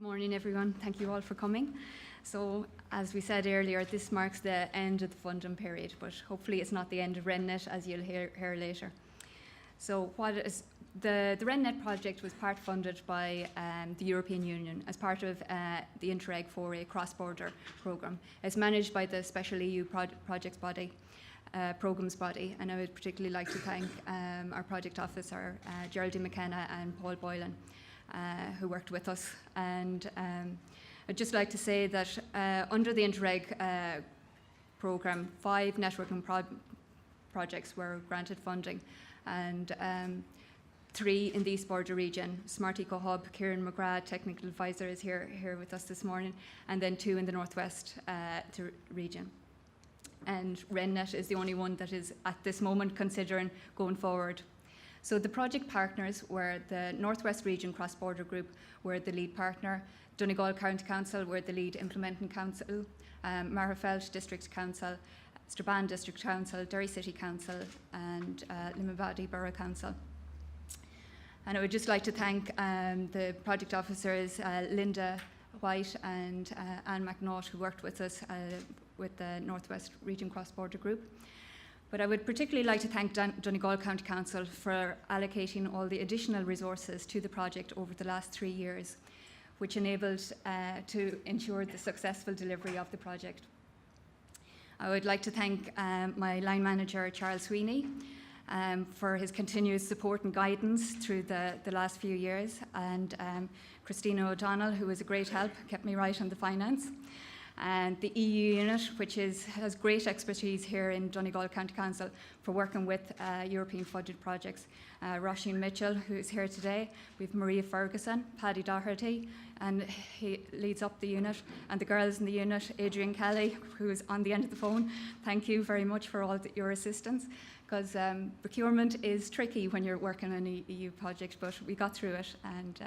Morning, everyone. Thank you all for coming. So, as we said earlier, this marks the end of the funding period, but hopefully it's not the end of RenNet, as you'll hear later. So, the RenNet project was part funded by the European Union as part of the Interreg for a cross-border programme. It's managed by the Special EU Projects Body, Programmes Body, and I would particularly like to thank our project officer, Geraldine McKenna and Paul Boylan, who worked with us. And I'd just like to say that under the Interreg programme, 5 networking projects were granted funding, and 3 in the East Border region. Smart Eco Hub, Kieran McGrath, technical advisor, is here with us this morning, and then 2 in the Northwest region. And RenNet is the only one that is at this moment considering going forward. So the project partners were the Northwest Region Cross-Border Group, were the lead partner, Donegal County Council were the lead implementing council, Marafelt District Council, Strabane District Council, Derry City Council, and Limavady Borough Council. And I would just like to thank the project officers, Linda White and Anne McNaught, who worked with us with the Northwest Region Cross-Border Group. But I would particularly like to thank Donegal County Council for allocating all the additional resources to the project over the last 3 years, which enabled to ensure the successful delivery of the project. I would like to thank my line manager, Charles Sweeney, for his continuous support and guidance through the last few years, and Christina O'Donnell, who was a great help, kept me right on the finance. And the EU unit, which has great expertise here in Donegal County Council for working with European funded projects. Roisin Mitchell, who's here today. We have Maria Ferguson, Paddy Doherty, and he leads up the unit. And the girls in the unit, Adrian Kelly, who is on the end of the phone. Thank you very much for all your assistance, because procurement is tricky when you're working on an EU project, but we got through it. And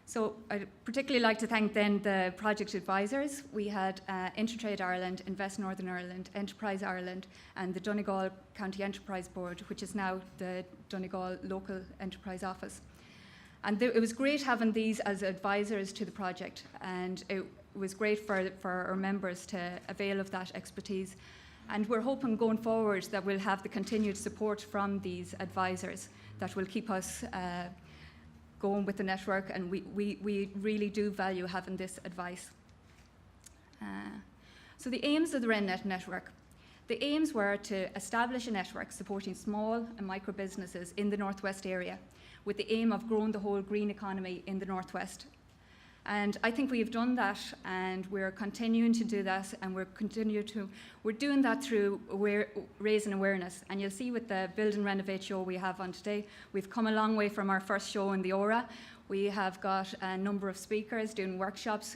so I'd particularly like to thank then the project advisors. We had Intertrade Ireland, Invest Northern Ireland, Enterprise Ireland, and the Donegal County Enterprise Board, which is now the Donegal Local Enterprise Office. And it was great having these as advisors to the project, and it was great for our members to avail of that expertise. And we're hoping going forward that we'll have the continued support from these advisors that will keep us going with the network, and we really do value having this advice. So the aims of the RenNet network. The aims were to establish a network supporting small and micro businesses in the Northwest area, with the aim of growing the whole green economy in the Northwest. And I think we have done that, and we're continuing to do that, and we're doing that through raising awareness. And you'll see with the Build and Renovate show we have on today, we've come a long way from our first show in the Aura. We have got a number of speakers doing workshops.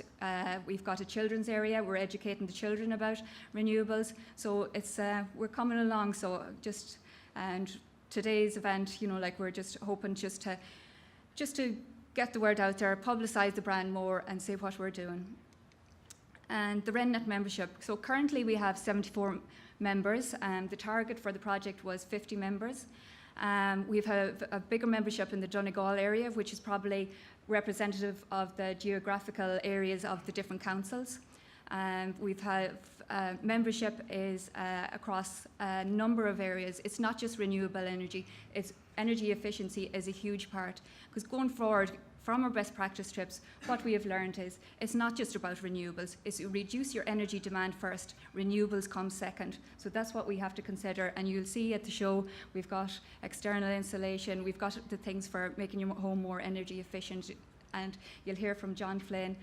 We've got a children's area. We're educating the children about renewables. So it's we're coming along. So and today's event, we're just hoping just to get the word out there, publicise the brand more, and say what we're doing. And the RenNet membership. So currently we have 74 members, and the target for the project was 50 members. We've had a bigger membership in the Donegal area, which is probably representative of the geographical areas of the different councils. We've had membership is across a number of areas. It's not just renewable energy, it's energy efficiency is a huge part, because going forward from our best practice trips, what we have learned is it's not just about renewables, it's reduce your energy demand first, renewables come second. So that's what we have to consider, and you'll see at the show we've got external insulation, we've got the things for making your home more energy efficient, and you'll hear from John Flynn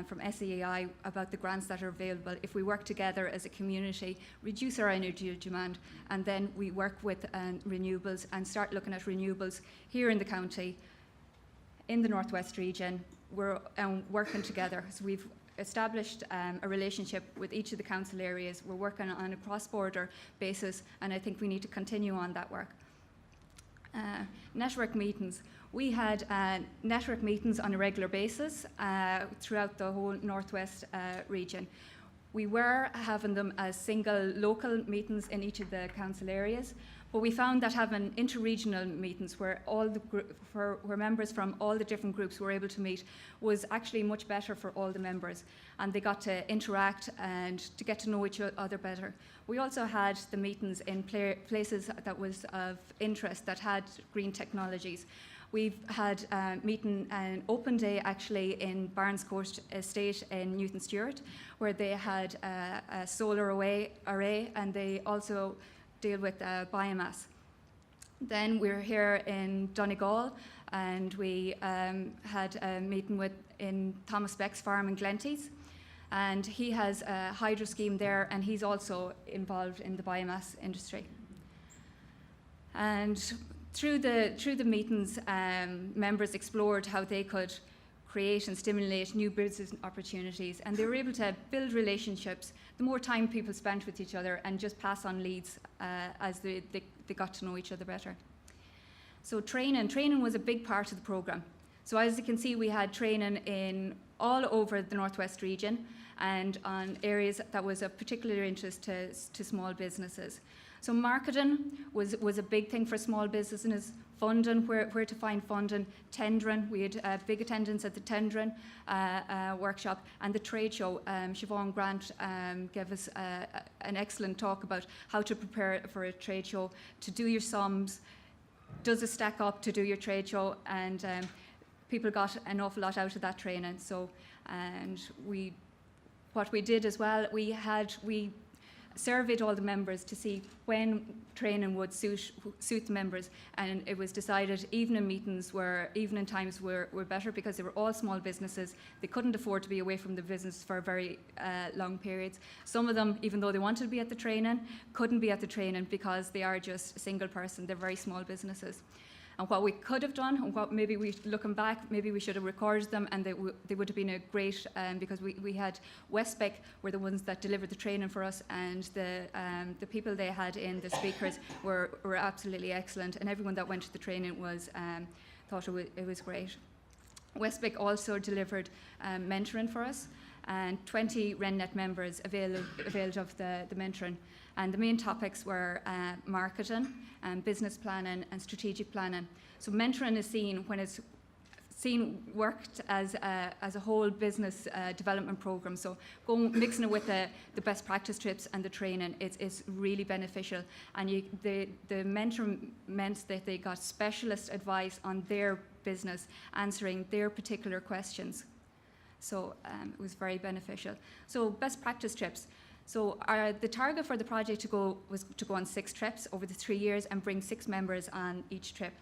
from SEAI about the grants that are available. If we work together as a community, reduce our energy demand, and then we work with renewables and start looking at renewables here in the county, in the Northwest region. We're working together. So we've established a relationship with each of the council areas. We're working on a cross-border basis, and I think we need to continue on that work. Network meetings. We had network meetings on a regular basis throughout the whole Northwest region. We were having them as single local meetings in each of the council areas, But we found that having interregional meetings where where members from all the different groups were able to meet was actually much better for all the members, and they got to interact and to get to know each other better. We also had the meetings in places that was of interest that had green technologies. We've had an open day actually in Barnes Court Estate in Newton Stewart, where they had a solar array, and they also deal with biomass. Then we were here in Donegal, and we had a meeting in Thomas Beck's farm in Glenties, and he has a hydro scheme there, and he's also involved in the biomass industry. And through the meetings, members explored how they could create and stimulate new business opportunities, and they were able to build relationships the more time people spent with each other, and just pass on leads as they got to know each other better. So training was a big part of the programme. So as you can see, we had training in all over the Northwest region and on areas that was of particular interest to small businesses. So marketing was a big thing for small businesses. Funding, where to find funding. Tendering, we had big attendance at the tendering workshop, and the trade show. Siobhan Grant gave us an excellent talk about how to prepare for a trade show, to do your sums, does it stack up to do your trade show, and people got an awful lot out of that training. So, and what we did as well, we surveyed all the members to see when training would suit the members, and it was decided evening times were better, because they were all small businesses. They couldn't afford to be away from the business for very long periods. Some of them, even though they wanted to be at the training, couldn't be at the training because they are just a single person. They're very small businesses. And what we could have done, and what looking back, maybe we should have recorded them, and they would have been a great, because we had Westbeck were the ones that delivered the training for us, and the people they had in, the speakers, were absolutely excellent, and everyone that went to the training thought it was great. Westbeck also delivered mentoring for us, and 20 RenNet members availed of the mentoring. And the main topics were marketing, business planning, and strategic planning. So mentoring is seen when it's worked as a whole business development program. So mixing it with the best practice trips and the training, it's really beneficial. And the mentoring meant that they got specialist advice on their business, answering their particular questions. So it was very beneficial. So best practice trips. So the target for the project was to go on 6 trips over the 3 years and bring 6 members on each trip.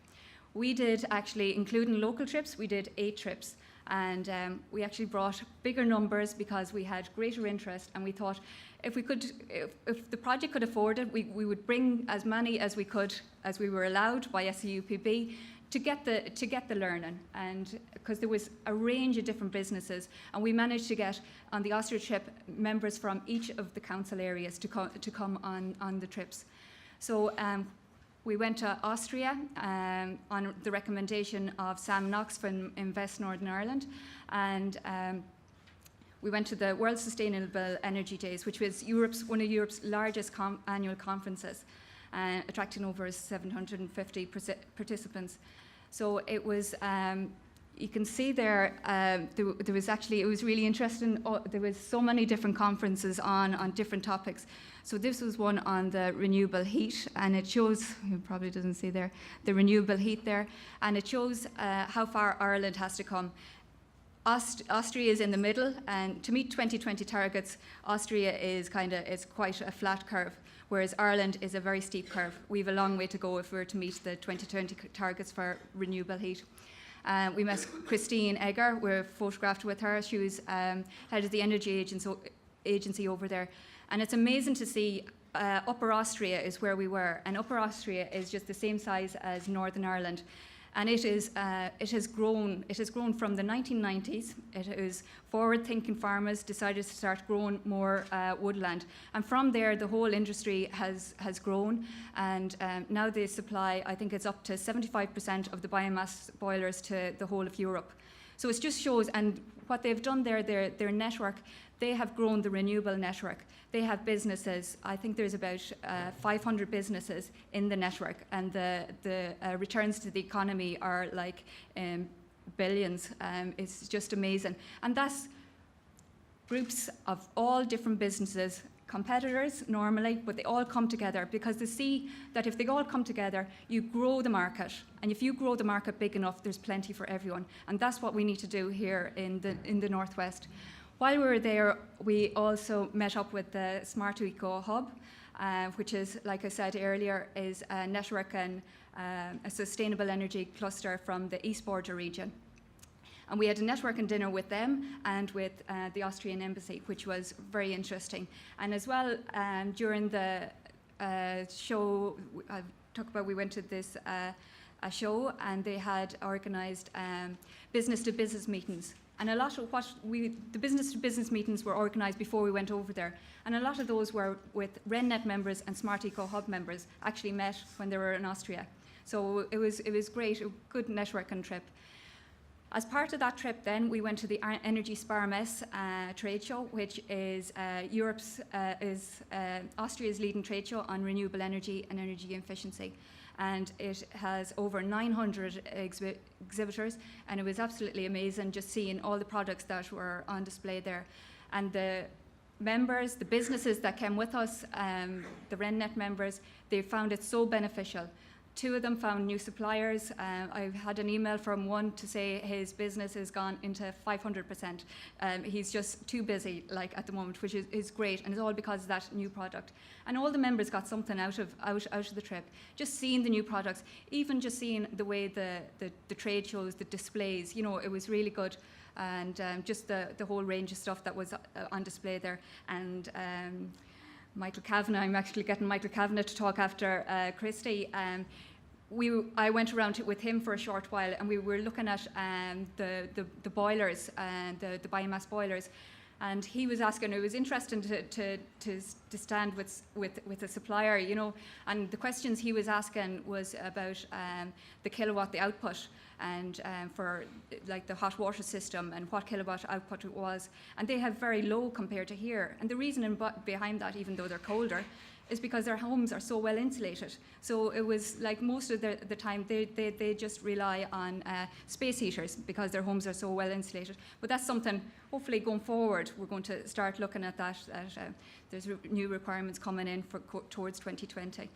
We did, actually, including local trips, we did 8 trips. And we actually brought bigger numbers because we had greater interest, and we thought if the project could afford it, we would bring as many as we could, as we were allowed by SEUPB, to get the learning, and because there was a range of different businesses, and we managed to get on the Austria trip members from each of the council areas to come on the trips. So we went to Austria on the recommendation of Sam Knox from Invest Northern Ireland, and we went to the World Sustainable Energy Days, which was one of Europe's largest annual conferences, attracting over 750 participants. So it was, you can see there, there was actually, it was really interesting. There was so many different conferences on different topics. So this was one on the renewable heat, and it shows, you probably doesn't see there, the renewable heat there, and it shows how far Ireland has to come. Austria is in the middle, and to meet 2020 targets, Austria is quite a flat curve, whereas Ireland is a very steep curve. We have a long way to go if we're to meet the 2020 targets for renewable heat. We met Christine Egger. We're photographed with her. She was head of the energy agency over there. And it's amazing to see Upper Austria is where we were, and Upper Austria is just the same size as Northern Ireland. And it has grown from the 1990s. It was forward-thinking farmers decided to start growing more woodland. And from there, the whole industry has grown. And now they supply, I think it's up to 75% of the biomass boilers to the whole of Europe. So it just shows, and what they've done there, their network, they have grown the Renewable network. They have businesses. I think there's about 500 businesses in the network, and the returns to the economy are like billions. It's just amazing. And that's groups of all different businesses, competitors normally, but they all come together because they see that if they all come together, you grow the market. And if you grow the market big enough, there's plenty for everyone. And that's what we need to do here in the Northwest. While we were there, we also met up with the Smart Eco Hub, which is, like I said earlier, is a network and a sustainable energy cluster from the East Border region. And we had a networking dinner with them and with the Austrian embassy, which was very interesting. And as well, during the show, I talked about, we went to this a show, and they had organised business-to-business meetings. And a lot of the business-to-business meetings were organised before we went over there. And a lot of those were with RenNet members and Smart Eco Hub members, actually met when they were in Austria. So it was great, a good networking trip. As part of that trip then, we went to the Energy Sparmess trade show, which is Austria's leading trade show on renewable energy and energy efficiency. And it has over 900 exhibitors, and it was absolutely amazing just seeing all the products that were on display there. And the members, the businesses that came with us, the RenNet members, they found it so beneficial. 2 of them found new suppliers. I've had an email from one to say his business has gone into 500%. He's just too busy, like at the moment, which is great, and it's all because of that new product. And all the members got something out of the trip. Just seeing the new products, even just seeing the way the trade shows, the displays, you know, it was really good. And just the whole range of stuff that was on display there. And Michael Kavanagh, I'm actually getting Michael Kavanagh to talk after Christy. I went around with him for a short while, and we were looking at the boilers, the biomass boilers, and he was asking. It was interesting to stand with a supplier, you know, and the questions he was asking was about the kilowatt, the output, and for like the hot water system and what kilowatt output it was, and they have very low compared to here. And the reason behind that, even though they're colder, is because their homes are so well insulated. So it was like most of the time they just rely on space heaters because their homes are so well insulated. But that's something, hopefully going forward, we're going to start looking at that. There's new requirements coming in towards 2020.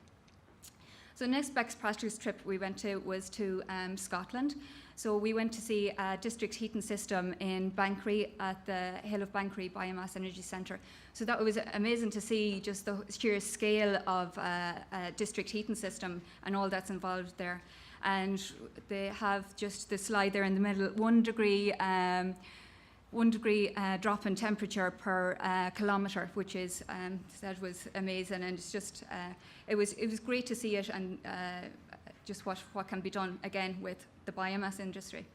So the next best practice trip we went to was to Scotland. So we went to see a district heating system in Banchory at the Hill of Banchory Biomass Energy Centre. So that was amazing to see just the sheer scale of a district heating system and all that's involved there. And they have just the slide there in the middle, 1 degree drop in temperature per kilometre, which is that was amazing, and it's just it was great to see it, and just what can be done again with the biomass industry.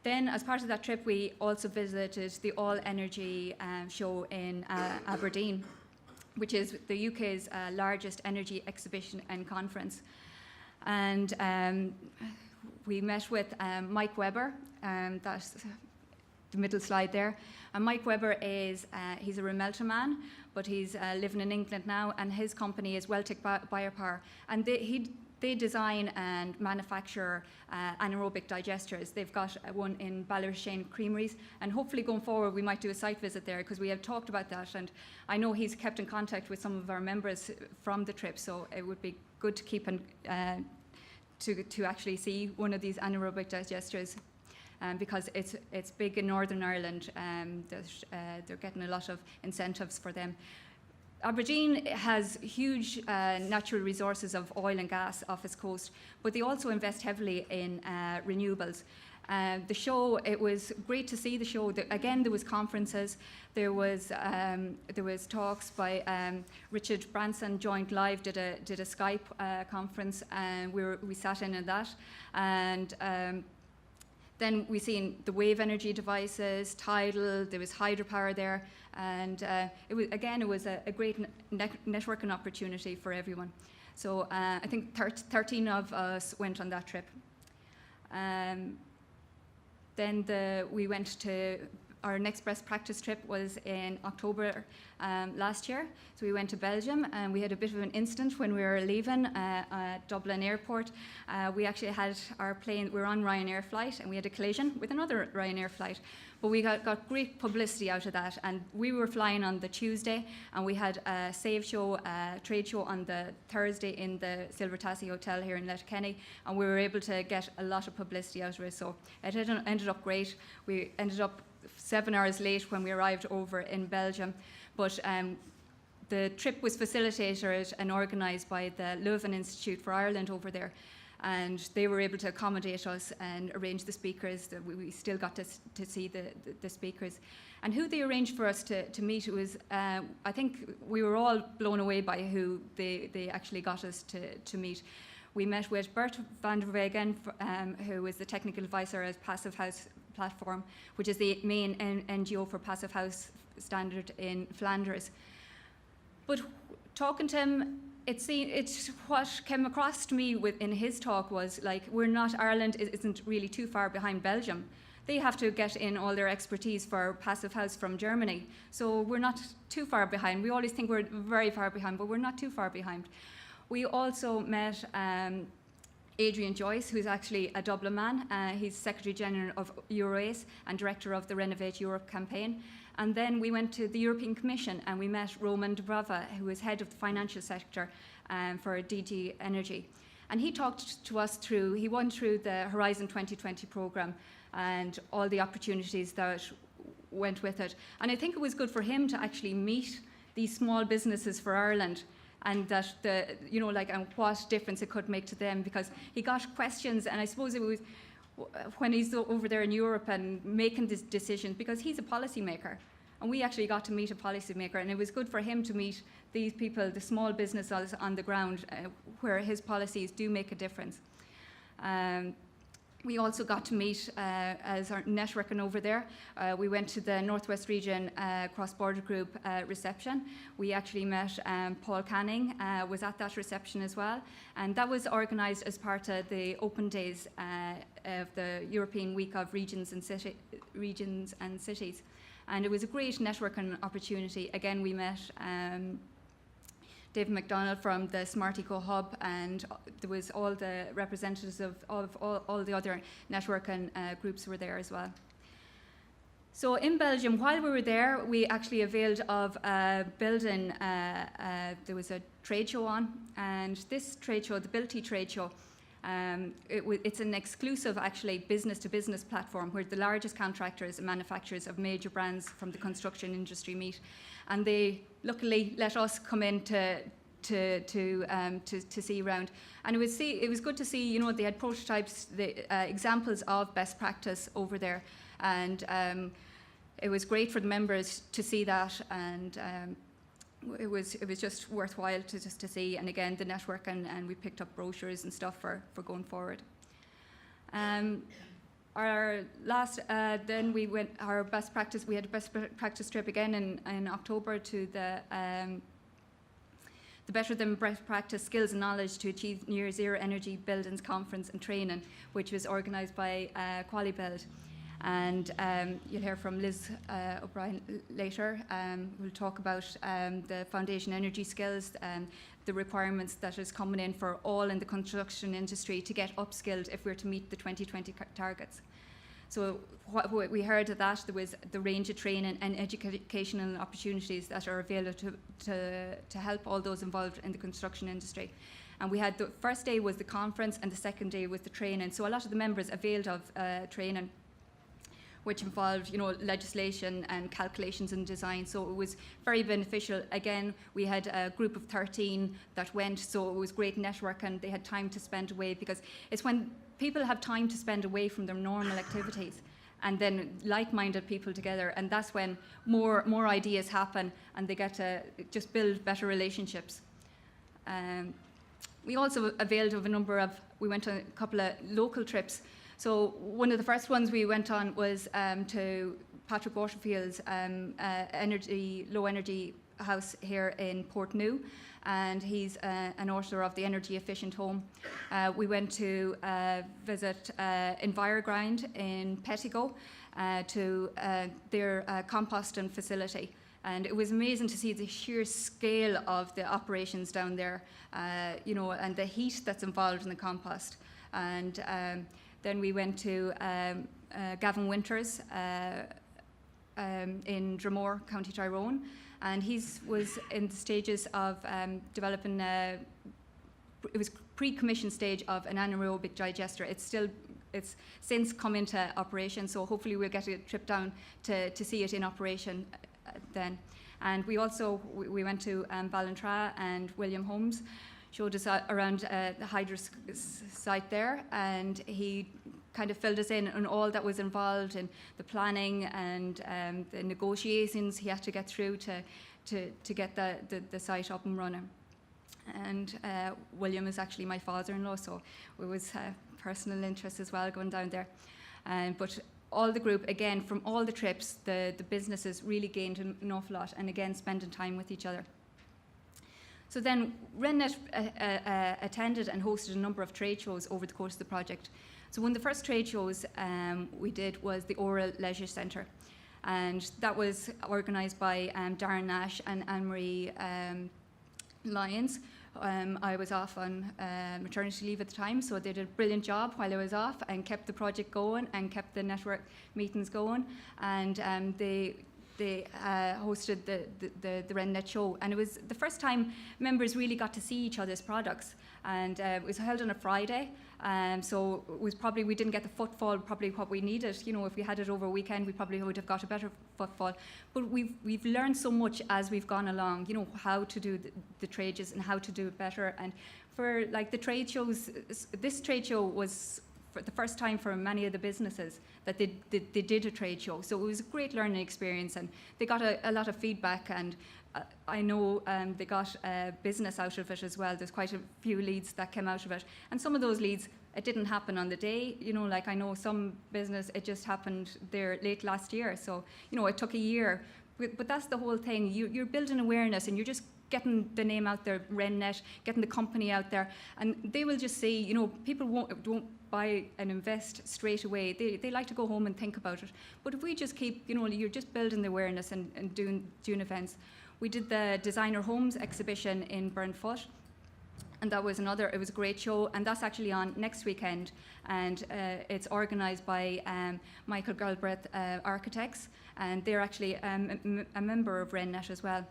Then, as part of that trip, we also visited the All Energy show in Aberdeen, which is the UK's largest energy exhibition and conference. And we met with Mike Webber, that's the middle slide there. And Mike Webber is, he's a Remelta man, but he's living in England now, and his company is Weltic Biopower. And they design and manufacture anaerobic digesters. They've got one in Ballyrashane Creameries, and hopefully going forward we might do a site visit there, because we have talked about that, and I know he's kept in contact with some of our members from the trip, so it would be good to keep in, to actually see one of these anaerobic digesters. Because it's big in Northern Ireland, they're getting a lot of incentives for them. Aberdeen has huge natural resources of oil and gas off its coast, but they also invest heavily in renewables. The show, it was great to see the show. Again, there was conferences, there was talks by Richard Branson joined live, did a Skype conference, and we sat in on that, and then we seen the wave energy devices, tidal, there was hydropower there, and it was a great networking opportunity for everyone. So I think 13 of us went on that trip. Then we went to, our next best practice trip was in October last year. So we went to Belgium, and we had a bit of an incident when we were leaving at Dublin Airport. We actually had our plane, we were on Ryanair flight, and we had a collision with another Ryanair flight. But we got great publicity out of that, and we were flying on the Tuesday, and we had a Save show, a trade show on the Thursday in the Silver Tassie Hotel here in Letterkenny, and we were able to get a lot of publicity out of it. So it ended up great. We ended up 7 hours late when we arrived over in Belgium, but the trip was facilitated and organised by the Leuven Institute for Ireland over there, and they were able to accommodate us and arrange the speakers. We still got to see the speakers. And who they arranged for us to meet, it was, I think we were all blown away by who they actually got us to meet. We met with Bert van der Wegen, who was the technical advisor at Passive House Platform, which is the main NGO for Passive House standard in Flanders. But talking to him, it's what came across to me in his talk was like, Ireland isn't really too far behind Belgium. They have to get in all their expertise for Passive House from Germany. So we're not too far behind. We always think we're very far behind, but we're not too far behind. We also met Adrian Joyce, who's actually a Dublin man. He's Secretary General of EuroAce and Director of the Renovate Europe campaign. And then we went to the European Commission, and we met Roman Dubrava, who is head of the financial sector for DG Energy. And he talked to us he went through the Horizon 2020 programme and all the opportunities that went with it. And I think it was good for him to actually meet these small businesses for Ireland, and that and what difference it could make to them, because he got questions, and I suppose it was when he's over there in Europe and making these decisions, because he's a policymaker, and we actually got to meet a policymaker, and it was good for him to meet these people, the small businesses on the ground, where his policies do make a difference. We also got to meet, as our networking over there, we went to the Northwest Region Cross-Border Group reception. We actually met Paul Canning, was at that reception as well, and that was organised as part of the open days of the European Week of Regions and Cities. And it was a great networking opportunity. Again, we met David McDonald from the Smart Eco Hub, and there was all the representatives of all the other networking groups were there as well. So in Belgium, while we were there, we actually availed of a building, there was a trade show on, and this trade show, the Bilty trade show, it's an exclusive, actually, business-to-business platform where the largest contractors and manufacturers of major brands from the construction industry meet, and they luckily let us come in to see around. And it was good to see, they had prototypes, examples of best practice over there, and it was great for the members to see that, and it was just worthwhile to see. And again, the network, and we picked up brochures and stuff for going forward. Our last, then we went, our best practice, we had a best practice trip again in October to the Better Than Best Practice Skills and Knowledge to Achieve Near Zero Energy Buildings Conference and Training, which was organised by QualiBuild. And you'll hear from Liz O'Brien later. We'll talk about the foundation energy skills and the requirements that is coming in for all in the construction industry to get upskilled if we're to meet the 2020 targets. So what we heard of that, there was the range of training and educational opportunities that are available to help all those involved in the construction industry. And we had the first day was the conference, and the second day was the training. So a lot of the members availed of training, which involved, legislation and calculations and design. So it was very beneficial. Again, we had a group of 13 that went, so it was great network, and they had time to spend away, because it's when people have time to spend away from their normal activities, and then like-minded people together, and that's when more ideas happen, and they get to just build better relationships. We also availed of we went on a couple of local trips. So one of the first ones we went on was to Patrick Waterfield's low energy house here in Portneuf, and he's an author of The Energy Efficient Home. We went to visit EnviroGrind in Pettigo to their composting facility. And it was amazing to see the sheer scale of the operations down there, and the heat that's involved in the compost. And then we went to Gavin Winters in Dromore, County Tyrone, and he was in the stages of developing. It was pre-commission stage of an anaerobic digester. It's since come into operation, so hopefully we'll get a trip down to see it in operation then. And we went to Ballantrae, and William Holmes showed us around the hydro site there, and he kind of filled us in on all that was involved in the planning and the negotiations he had to get through to get the site up and running. And William is actually my father-in-law, so it was personal interest as well going down there. But all the group, again, from all the trips, the businesses really gained an awful lot, and again, spending time with each other. So then RenNet attended and hosted a number of trade shows over the course of the project. So one of the first trade shows we did was the Oral Leisure Centre, and that was organised by Darren Nash and Anne-Marie Lyons. I was off on maternity leave at the time, so they did a brilliant job while I was off and kept the project going and kept the network meetings going, and they hosted the RenNet show, and it was the first time members really got to see each other's products, and it was held on a Friday, so it was probably, we didn't get the footfall probably what we needed. If we had it over a weekend, we probably would have got a better footfall, but we've learned so much as we've gone along, how to do the trades and how to do it better. And for like the trade shows, this trade show was for the first time for many of the businesses that they did a trade show. So it was a great learning experience, and they got a lot of feedback, and I know they got business out of it as well. There's quite a few leads that came out of it. And some of those leads, it didn't happen on the day. Like I know some business, it just happened there late last year. So, it took a year. But that's the whole thing. You're building awareness, and you're just getting the name out there, RenNet, getting the company out there, and they will just see, people don't buy and invest straight away. They like to go home and think about it. But if we just keep, you're just building the awareness and doing events. We did the Designer Homes exhibition in Burnfoot, and it was a great show, and that's actually on next weekend, and it's organised by Michael Galbraith Architects, and they're actually a member of RenNet as well.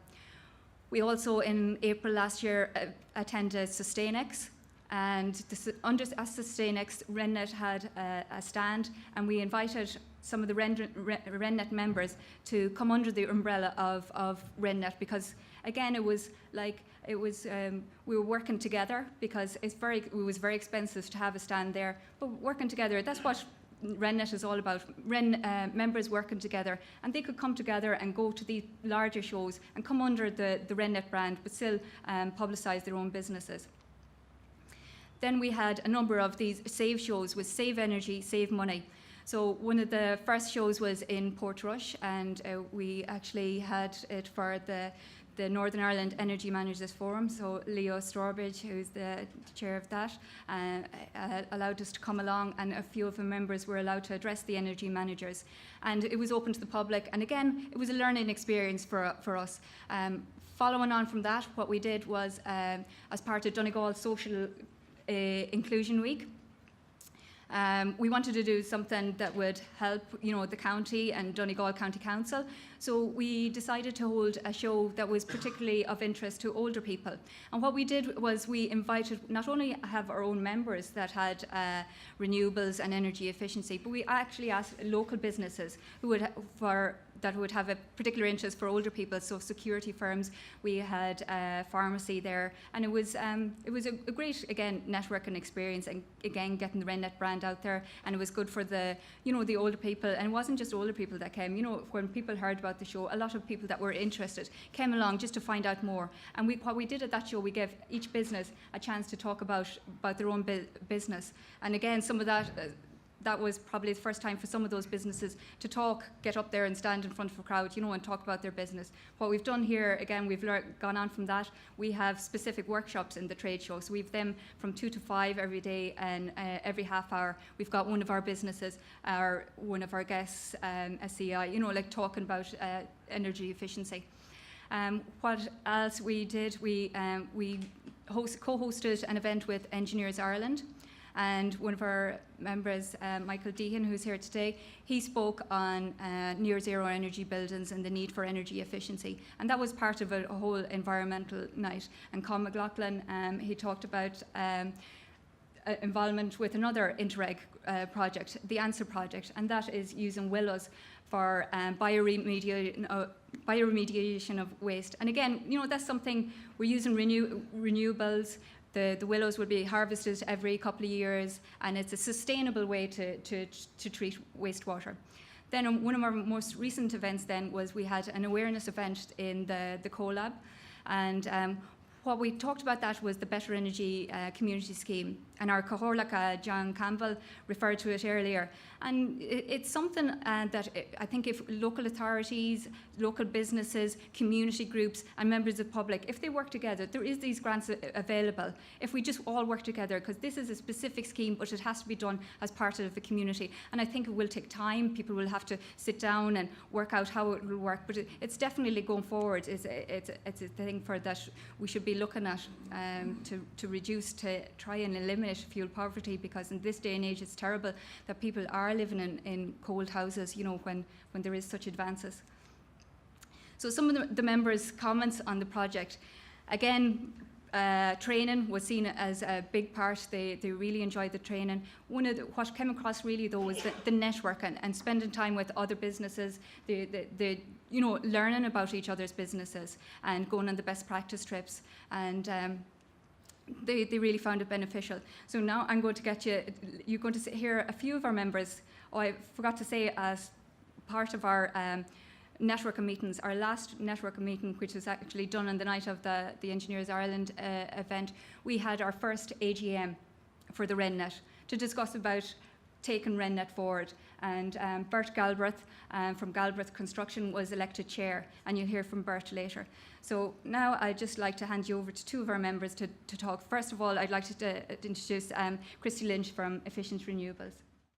We also, in April last year, attended SustainX, and under SustainX, RenNet had a stand, and we invited some of the RenNet members to come under the umbrella of RenNet, because again, we were working together, because it was very expensive to have a stand there, but working together, that's what RenNet is all about. Members working together, and they could come together and go to the larger shows and come under the RenNet brand, but still publicise their own businesses. Then we had a number of these save shows with Save Energy, Save Money. So one of the first shows was in Portrush, and we actually had it for the Northern Ireland Energy Managers Forum. So Leo Strawbridge, who's the chair of that, allowed us to come along, and a few of the members were allowed to address the energy managers. And it was open to the public, and again, it was a learning experience for us. Following on from that, what we did was, as part of Donegal Social Inclusion Week, we wanted to do something that would help, the county and Donegal County Council. So we decided to hold a show that was particularly of interest to older people. And what we did was we invited, not only have our own members that had renewables and energy efficiency, but we actually asked local businesses that would have a particular interest for older people, so security firms. We had a pharmacy there, and it was a great, again, networking experience, and again, getting the RenNet brand out there, and it was good for the older people. And it wasn't just older people that came. When people heard about the show, a lot of people that were interested came along just to find out more. And what we did at that show, we gave each business a chance to talk about their own business. And again, some of that that was probably the first time for some of those businesses to talk, get up there and stand in front of a crowd, and talk about their business. What we've done here, again, we've gone on from that. We have specific workshops in the trade show. So we've them from 2 to 5 every day, and every half hour we've got one of our businesses, one of our guests, a CI, like talking about energy efficiency. What else we did, we co-hosted an event with Engineers Ireland, and one of our members, Michael Deehan, who's here today, he spoke on near zero energy buildings and the need for energy efficiency, and that was part of a whole environmental night. And Con McLaughlin, he talked about involvement with another Interreg project, the Answer project, and that is using willows for bioremediation of waste. And again, that's something we're using renewables. The willows will be harvested every couple of years, and it's a sustainable way to treat wastewater. Then one of our most recent events then was we had an awareness event in the CoLab, and what we talked about that was the Better Energy Community Scheme, and our Cahorlach, John Campbell, referred to it earlier. And it's something that I think if local authorities, local businesses, community groups and members of the public, if they work together, there is these grants available. If we just all work together, because this is a specific scheme, but it has to be done as part of the community. And I think it will take time. People will have to sit down and work out how it will work. But it's definitely going forward. It's a thing for that we should be looking at to reduce, to try and eliminate fuel poverty, because in this day and age it's terrible that people are living in cold houses, when there is such advances. So some of the members' comments on the project, again, training was seen as a big part. They really enjoyed the training. What came across really though was the network and spending time with other businesses, the learning about each other's businesses and going on the best practice trips, and they really found it beneficial. So now I'm going to you're going to hear a few of our members. Oh, I forgot to say, as part of our networking meetings, our last networking meeting, which was actually done on the night of the Engineers Ireland event, we had our first AGM for the RenNet to discuss about taking RenNet forward. And Bert Galbraith from Galbraith Construction was elected chair, and you'll hear from Bert later. So now I'd just like to hand you over to two of our members to talk. First of all, I'd like to introduce Christy Lynch from Efficient Renewables.